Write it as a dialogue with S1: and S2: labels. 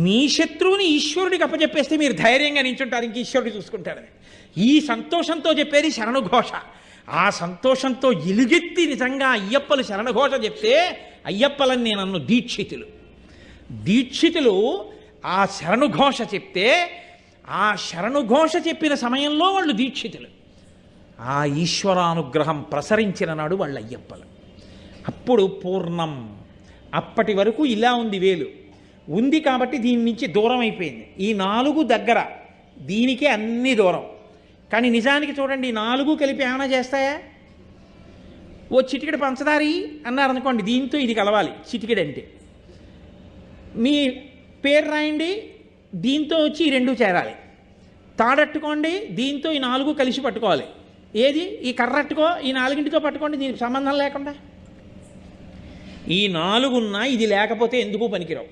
S1: మీ శత్రువుని ఈశ్వరుడికి అప్పచెప్పేస్తే మీరు ధైర్యంగా నించుంటారు, ఇంక ఈశ్వరుడు చూసుకుంటాడని. ఈ సంతోషంతో చెప్పేది శరణుఘోష. ఆ సంతోషంతో ఎలుగెత్తి నిజంగా అయ్యప్పలు శరణఘోష చెప్తే అయ్యప్పలని నేను అన్ను దీక్షితులు ఆ శరణుఘోష చెప్తే ఆ శరణుఘోష చెప్పిన సమయంలో వాళ్ళు దీక్షితులు. ఆ ఈశ్వరానుగ్రహం ప్రసరించిన నాడు వాళ్ళు అయ్యప్పలు. అప్పుడు పూర్ణం. అప్పటి వరకు ఇలా ఉంది వేలు ఉంది కాబట్టి దీని నుంచి దూరం అయిపోయింది. ఈ 4 దగ్గర, దీనికే అన్ని దూరం. కానీ నిజానికి చూడండి, ఈ 4 కలిపి ఏమైనా చేస్తాయా? ఓ చిటికెడు పంచదారి అన్నారనుకోండి, దీంతో ఇది కలవాలి చిటికెడు అంటే. మీ పేరు రాయండి, దీంతో వచ్చి ఈ 2 చేరాలి. తాడట్టుకోండి, దీంతో ఈ 4 కలిసి పట్టుకోవాలి. ఏది? ఈ కర్రట్టుకో, ఈ 4తో పట్టుకోండి, దీనికి సంబంధం లేకుండా. ఈ 4 ఉన్నా ఇది లేకపోతే ఎందుకు పనికిరావు.